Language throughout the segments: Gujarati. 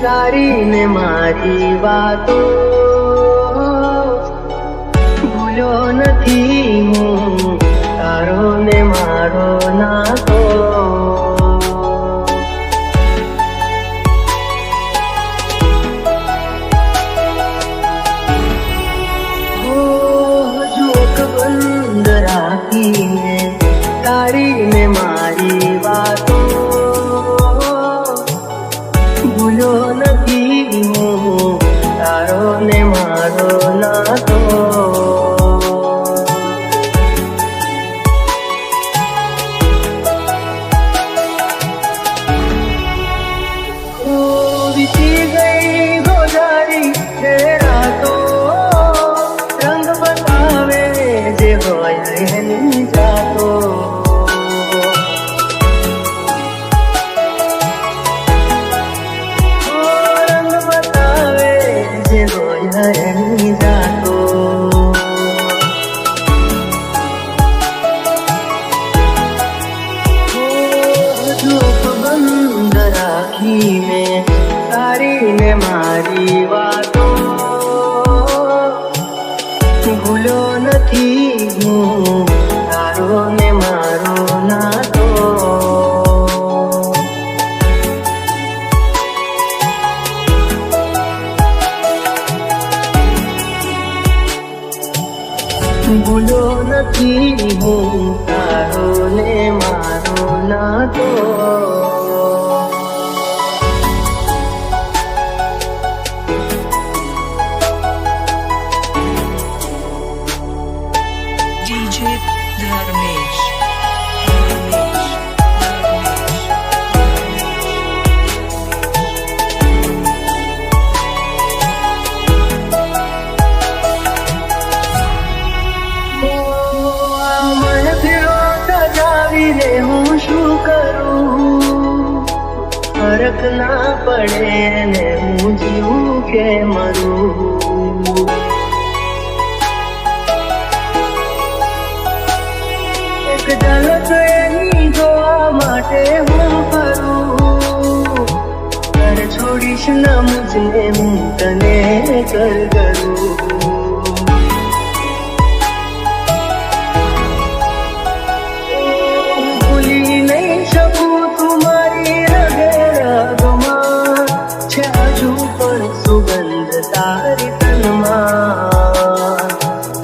તારી ને મારી વાતો ભૂલ્યો નથી હું, તારો ને મારો નાતો. જોક બંધ રાખીને તારી ને મારી વાતો ભૂલ્યો નથી હું, તારો ને મારો નાતો. વીતી ગઈ ગોજારી છે રાતો, રંગ બતાવે જે હોય એની જાતો. રંગ બતાવે જે હોય એની જાતો. જોક બંધ રાખીને તારી ને મારી વાતો ભૂલ્યો નથી હું, તારો ને મારો નાતો. ભૂલ્યો નથી હું, તારો ને મારો નાતો. DJ Dharmesh. મને ફેરો સજાવીને હું શું કરું, ફરક ના પડે ને હું જીવું કે મરું. એક ઝલક એની જોવા માટે હું ફરું, ઘર છોડીશ ના મુજને હું તને કર કરું. ભૂલી નહીં શકું તુમારી રગે રગમાં, છે હજુ પણ સુગંધ તારી તનમાં,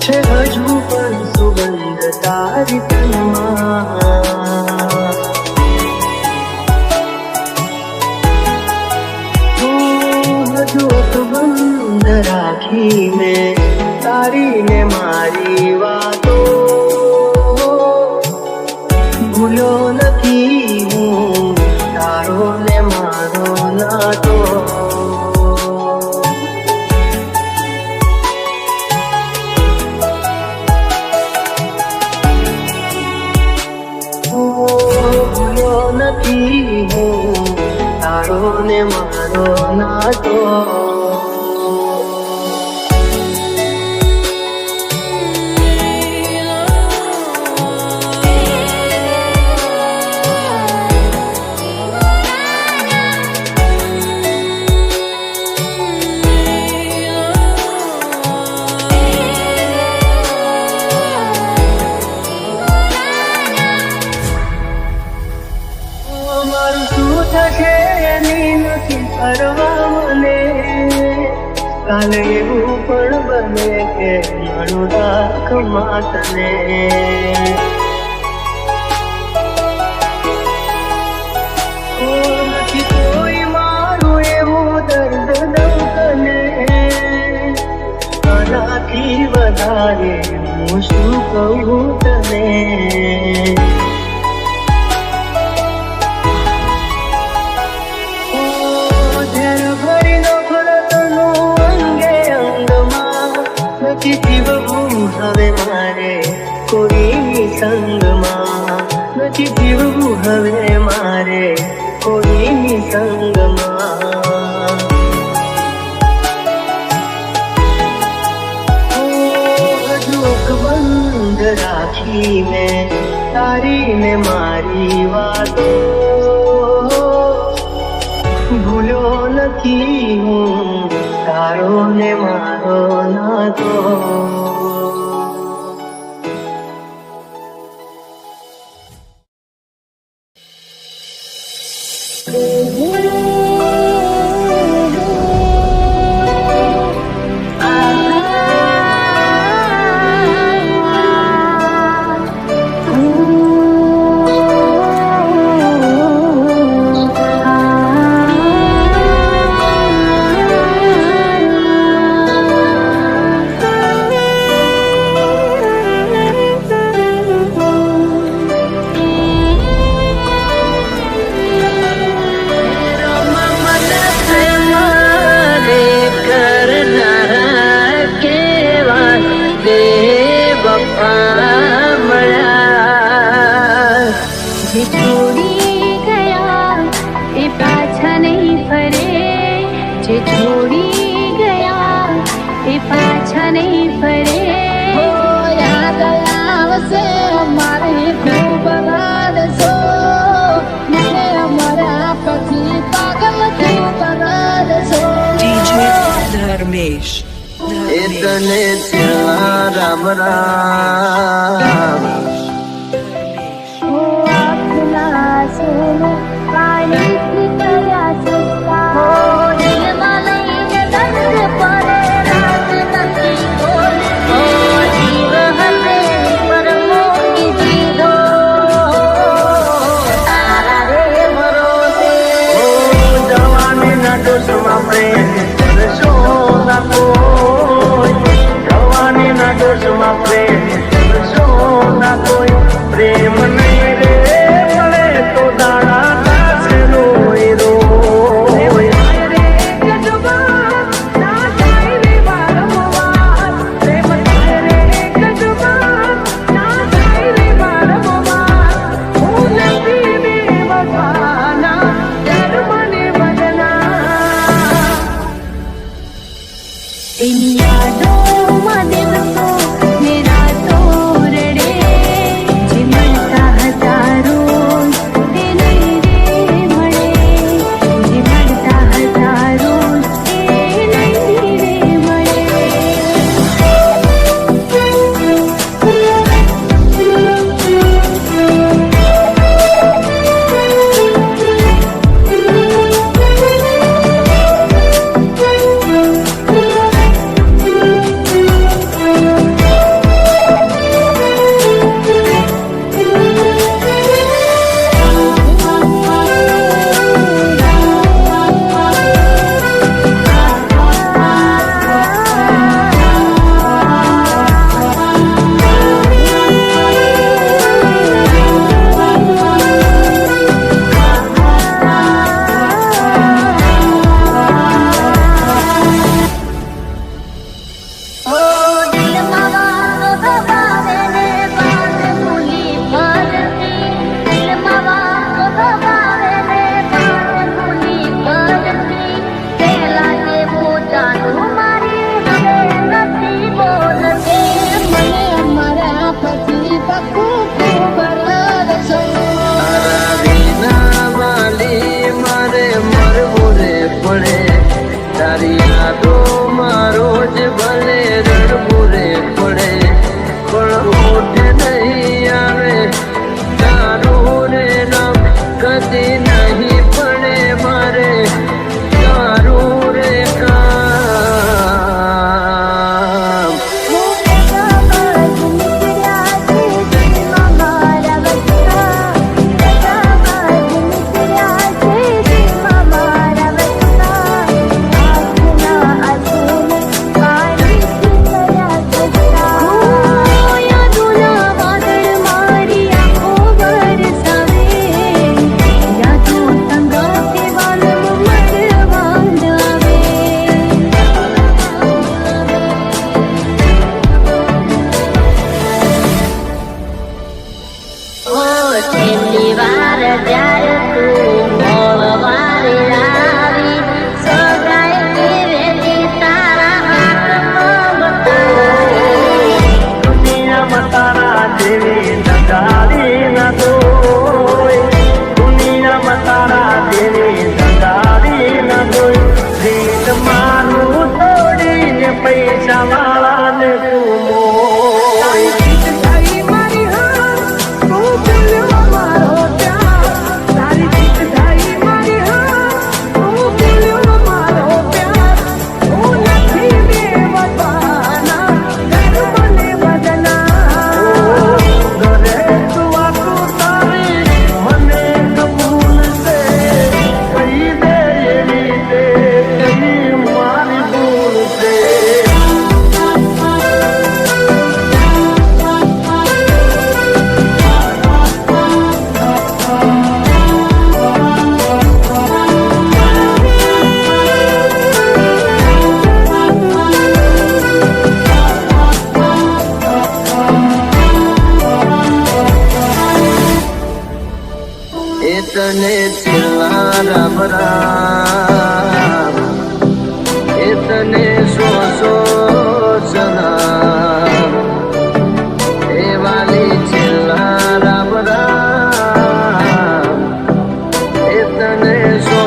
છે હજુ પણ સુગંધ તારી તનમાં. જોક બંધ રાખીને તારી ને મારી વાતો ભૂલ્યો નથી હું, તારો ને મારો નાતો. ભૂલ્યો નથી હું, તારો ને મારો નાતો. મારું શું થશે એની નથી કરવા મને, કાલે એવું પણ બને કે મારું રાખમાં તને. નથી કોઈ મારું એવું દર્દ દઉં તને, આનાથી વધારે હું શું કહું તને. નથી જીવવું હવે મારે કોઈની સંગમાં, નથી જીવવું હવે મારે કોઈની સંગમાં. જોક બંધ રાખીને તારી ને મારી વાતો ભૂલ્યો નથી. નથી હું તારો ને મારો નાતો. જે છોડી ગયા એ પાછા નહીં ફરે, જે છોડી ગયા એ પાછા નહીં ફરે. યાદ આવશે અમારે ખૂબ રડશો, મને અમારા પછી પાગલ ખૂબ રડશો. DJ Dharmesh. એ તને ત્યાં રામ રામ. પ્રેમ નહીં રે મળે તો દાણા થશે રોય રોય. એની યાદોમાં દિવસો ને રાતો રડે, જે મળતા હતા રોજ તે નહીં રે મળે, જે મળતા હતા રોજ તે નહીં રે મળે. પૈસા વાળાને તું મોય તને છેલ્લા રામ રામ એ તને સો સલામ એ વાલી છેલ્લા રામ રામ એ તને સો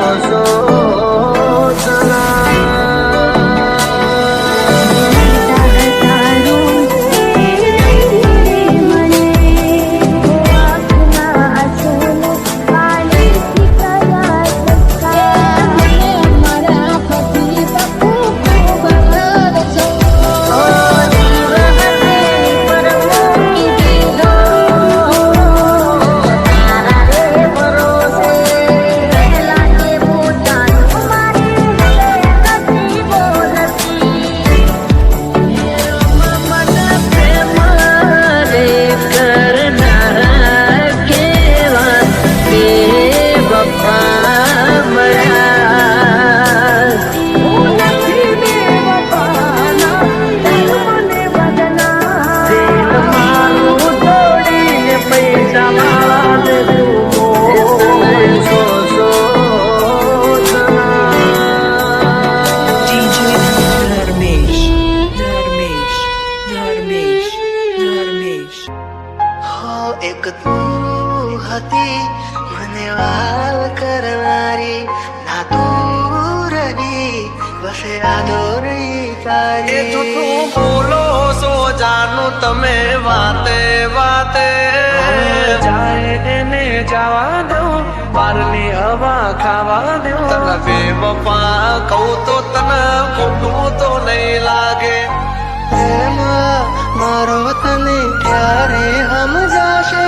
એક તું હતી મને વાલ કરનારી ના તું રહી બસે આદોરી તારી તું બોલો સો જાનું તમે વાતે વાતે જાય એને જવા દઉં બારની હવા ખાવા દઉં તને બેવફા કહું તો તને ખોટું તો નહીં લાગે એમાં મારો તને ક્યારે સમજાશે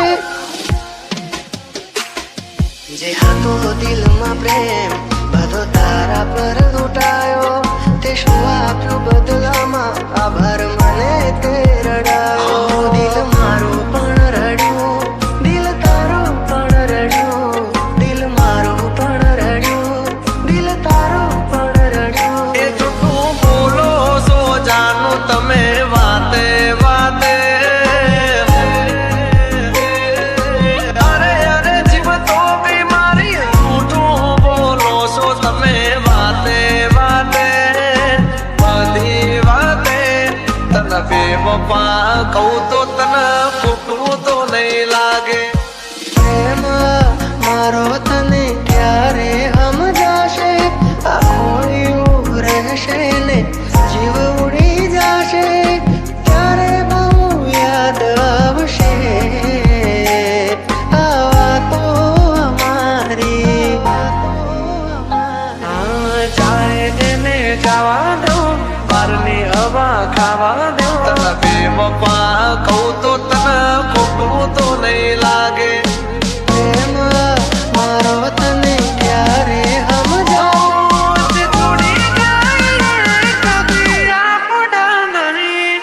જે હતો દિલમાં પ્રેમ બધો તારા પર લૂંટાયો તે શું આપ્યું બદલામાં આભાર મને તે રડાયો દિલ મારું પણ રડ્યું દિલ તારું પણ રડ્યું દિલ મારું પણ રડ્યું દિલ તારું પણ રડ્યું એ તું બોલો સો જાનું તમે વાતે વાતે અરે અરે જીવ તો બીમારી જૂઠું બોલો છો તમે વાતે વાતે બધી વાતે તને બેવફા કહું તો તને ખોટું તો નહીં લાગે પ્રેમ મારો તને ક્યારે સમજાશે આ ખોળ્યું રહેશે ને જીવ ઉડી જશે ત્યારે બહુ યાદ આવશે આ વાતો અમારી ચાહે એને જવા દઉં બારની હવા ખાવા દઉં તને બેવફા કહું તો તને ખોટું તો નહીં લાગે પ્રેમ મારો તને ક્યારે સમજાશે તોડી ગઈ કદી આપડા નહીં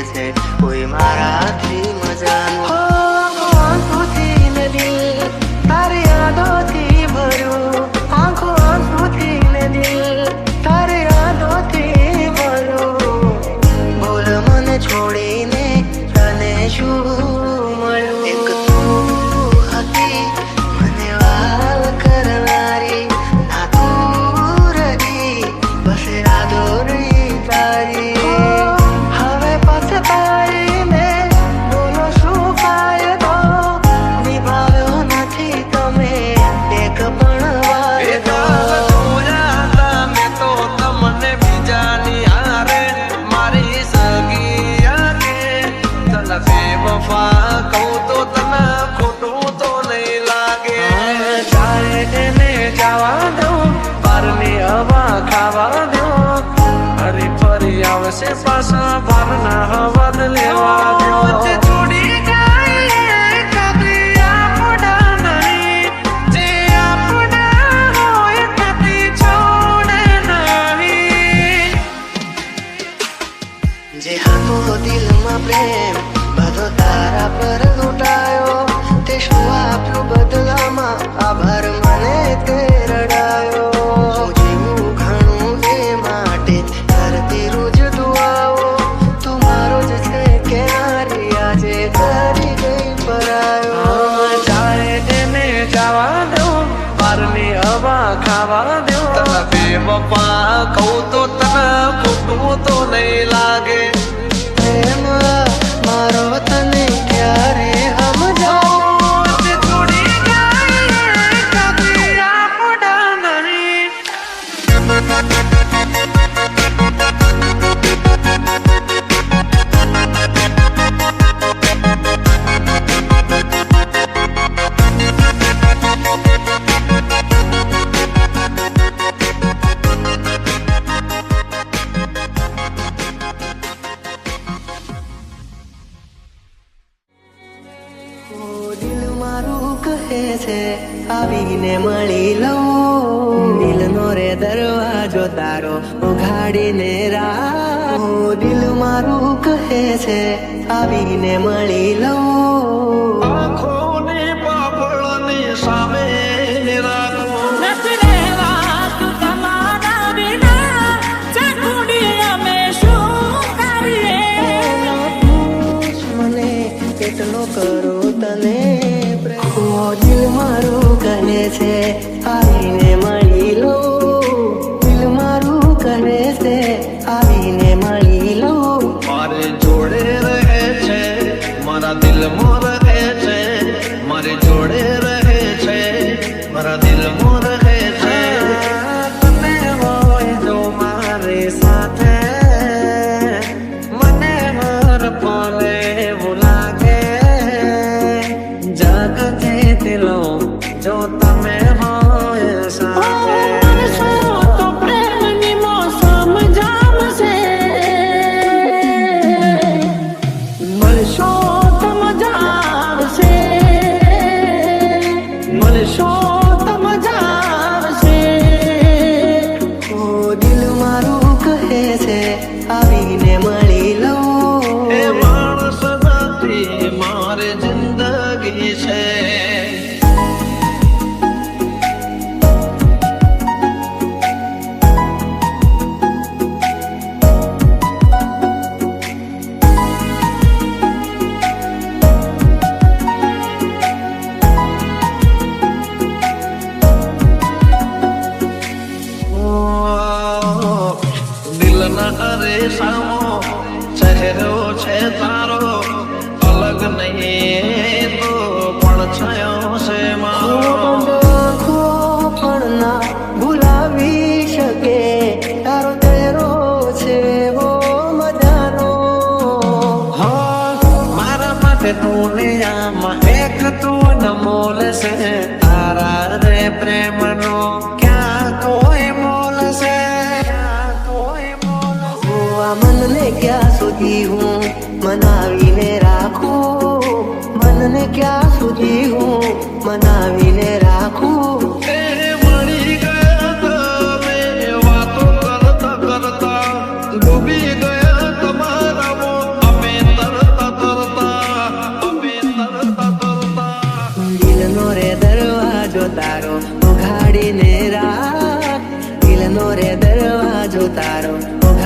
છે કોઈ મારાથી મજાનું આંખોથી ને દિલ તારી યાદોથી ભર્યું આંખોથી ને દિલ તારી યાદોથી ભર્યું બોલ મને છોડીને તને શું મળ્યું એક તું હતી મને વાલ કરનારી ના તું રહી બસ યાદો રહી તારી હવે પછતાઈને બોલો શું ફાયદો નિભાવ્યો નથી તમે એક પણ વાયદો મેં તો તમને બીજાની હારે મારી સગી આગે તને બેવફા કહું તો તને ખોટું તો નહીં લાગે જાય એને જવા દઉં બારની હવા ખાવા દઉં ફરી ફરી આવશે પાછા બારના હવા લેવા દઉં છોડી જાય કદી આપણા નહીં જે આપણા હોય કદી છોડે નહીં જે હતો દિલમાં પ્રેમ બધો તારા પર લૂંટાયો તે શું આપ્યું બદલામાં આભાર મને તે રડાયો હું જીવું ઘણું એ માટે કરતી રોજ દુઆઓ તું મારો જ છે કે હારી આજે કરી ગઈ પરાયો જાય એને જવા દઉં બારની હવા ખાવા દઉં તને બેવફા કહું તો તને ખોટું તો નહીં લાગે પ્રેમ મારો તને ક્યારે સમજાવો છોડી જાય કદી આપણા નહીં દિલ મારું કહે છે આવીને મળી લઉં દિલનો રે દરવાજો તારો ઉઘાડીને રાખ દિલ મારું કહે છે આવીને મળી લઉં આંખોની પાપડની સામે રાખો મને કેટલો કરો તને પ્રેમ દિલ મારું કહે છે આવીને મળી લો દિલ મારું કહે છે આવીને મળી લો મારે જોડે રહે છે મારા દિલમાં રહે છે મારે જોડે રહે છે મારા દિલમાં રહે છે તમે હોય જો મારી સાથે મને હર પલે એવું લાગે જગથી દિલો જો તમે હોય સાથે દિલ મારું કહે છે આવીને મળી લઉં એ માણસ નથી મારે જિંદગી છે દિલના અરે સામો ચહેરો છે તારો અલગ નહીં તો પણ છયો છે મારો આંખો પણ ના ભૂલાવી શકે તારો ચહેરો છે વો મજાનો મારા માટે દુનિયામાં એક તું અનમોલ છે તારા રે પ્રેમનો ક્યાં કોઈ મોલ છે આ મનને ક્યાં સુધી હું મનાવીને રાખું મનને ક્યાં સુધી હું મનાવીને રાખું મળી ગયા તમે વાતો કરતા કરતા ડૂબી ગયા તમારા અમે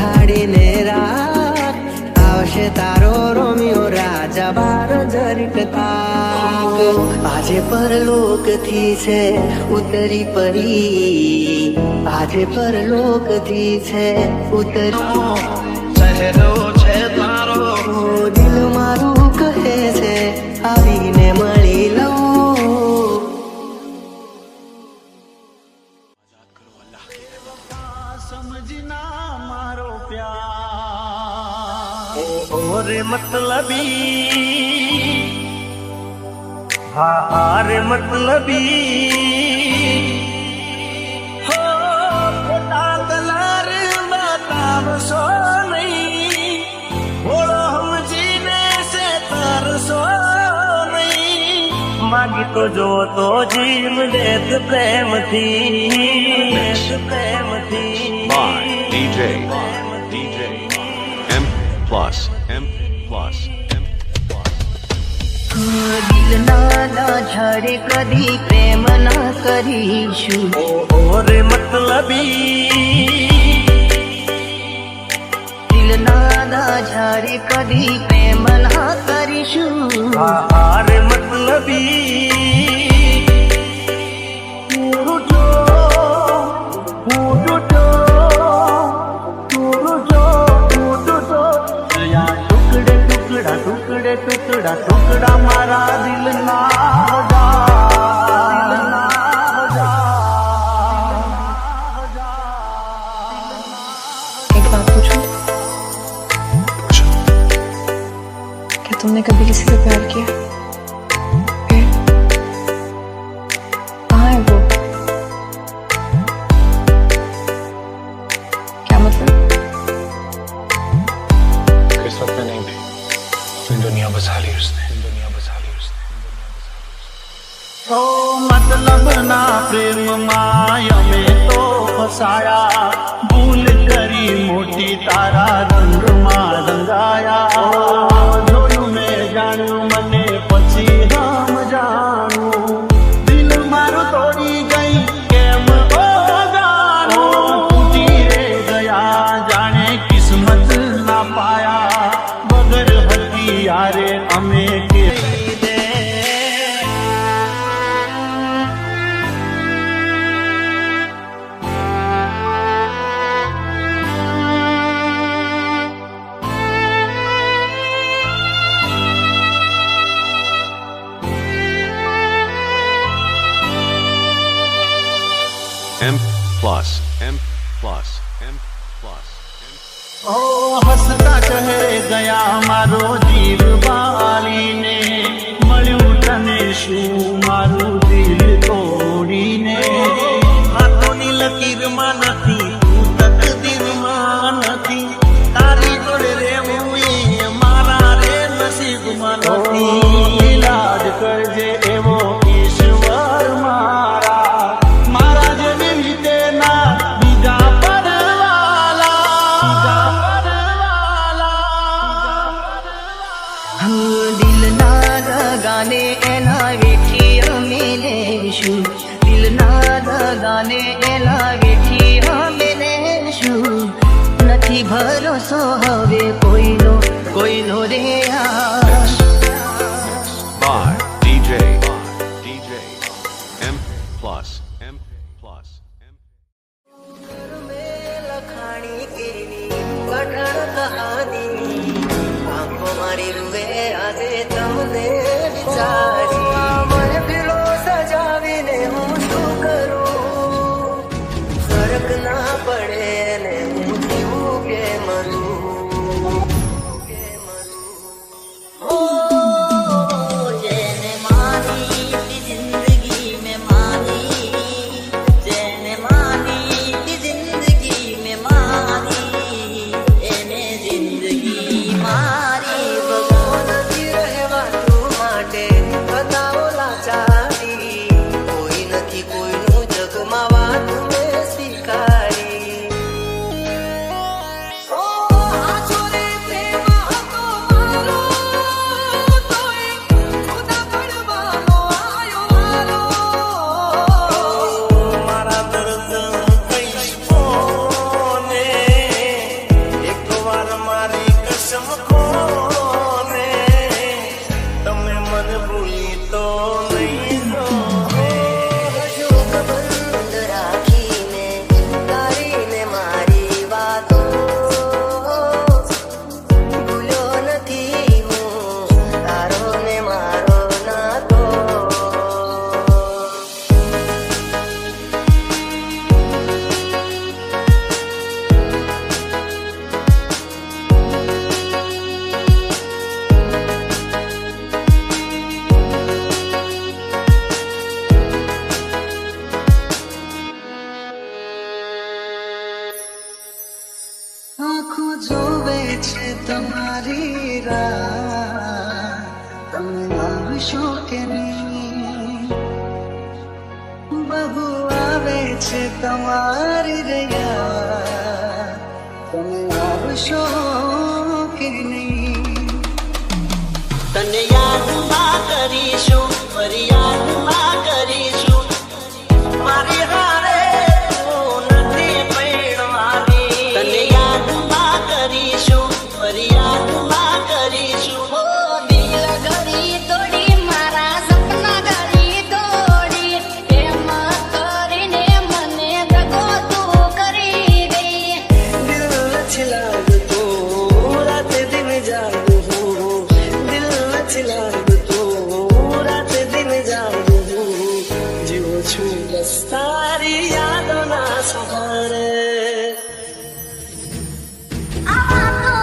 બેહાડીને રાખ, આવશે તારો રોમિયો રાજા બાર જરીક તાક. આજે પરલોકથી છે ઉતરી પરી, આજે પરલોકથી છે ઉતરી. સહેલો છે તારો દિલ મારું કહે છે આવીને મળી લઉં. સમજના મારો પ્યાર ઓરે મતલબી, હારે મતલબી હો ખોટા કલર બતાવશો નહીં, ભોળો સમજીને છે તરસો નહીં. માગી તો જો તો જીવ દેત પ્રેમથી, પ્રેમથી. by DJ M plus. દિલ ના ઝાડે કદી પ્રેમ ના કરીશું. ઓરે મતલબી, દિલ ના ઝાડે કદી પ્રેમ ના કરીશું. હારે મતલબી ટુકડા ટુકડા મારા દિલના एक बात पूछूं? क्या तुमने कभी किसी से प्यार किया? फिर कहाँ है वो? क्या मतलब? किस्मत में नहीं थी, अपनी दुनिया बसा ली उसने. ઓ મતલબ ના પ્રેમમાં અમે તો ફસાયા, ભૂલ કરી મોટી તારા રંગમાં રંગાયા. જોયું મેં જાણ્યું મને પછી રામ જાણું, દિલ મારું તોડી ગઈ કેમ ઓ જાણું. તૂટી રે ગયા જાણે કિસ્મત ના પાયા, વગર હતી યારે અમે કે M plus. ઓ હસતા ચહેરે ગયા મારો જીવ બાળીને, મળ્યું તને શું મારું દિલ તોડીને. હાથોની લકીરમાં નથી, તું તકદીરમાં નથી, તારી જોડે રહેવું એ મારા રે નસીબમાં નથી. ઇલાજ કરજે એવો ઈશ્વર મારા, મારા જેવી રીતે ના બીજા દિલ ના દગાને એના વેઠી અમે લેશું. દિલ ના દગાને એના વેઠી અમે લેશું. નથી ભરોસો હવે કોઈનો રે By DJ M plus. લખાણી એની કઠણ કહાની, આંખો મારી રૂવે આજે તમને વિચારી. મને પેલો સજાવીને હું શું કરું, ફરક ના પડે ને હું જીવું કે મરું. જેને માની જિંદગી મેં માની, જેને માની જિંદગી મેં માની, એને જિંદગી મારી નથી રહેવા તું માટે આંખો જોવે છે તમારી રાહ, તમે આવશો કે નહીં? બહુ આવે છે તમારી રૈયા, તમે આવશો કે નહીં? તને યાદમાં કરીશું, ફરિયાદમાં કરીશું, મારી હારે તું નથી પૈણવાની. તને યાદમાં કરીશું, ફરિયાદમાં કરીશું. દિલ ઘડી તોડી મારા સપના ઘડી તોડી, એમ કરીને મને દગો તું કરી ગઈ. દિલ નથી લાગતું રાતે દિન જાગું હું, દિલ નથી લાગતું રાતે દિન જાગું હું. જીવું છું બસ તારી યાદોના સહારે. આ વાતો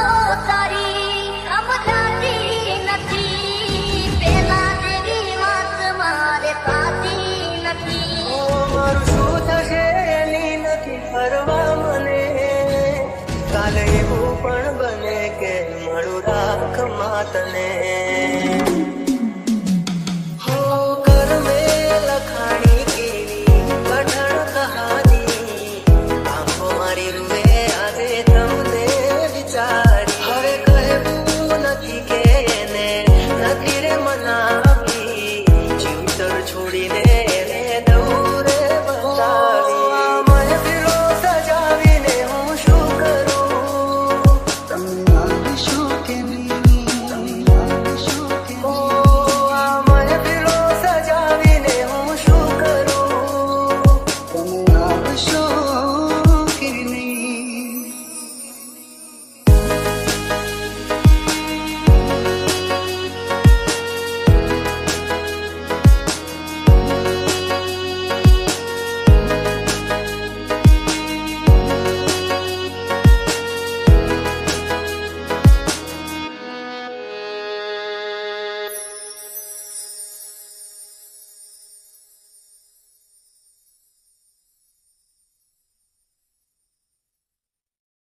તારી સમજાતી નથી, પેલા જેવી વાત મારે થતી નથી. મારું શું થશે એની નથી પરવા મને, કાલે એવું પણ બને કે મળું રાખ માતને.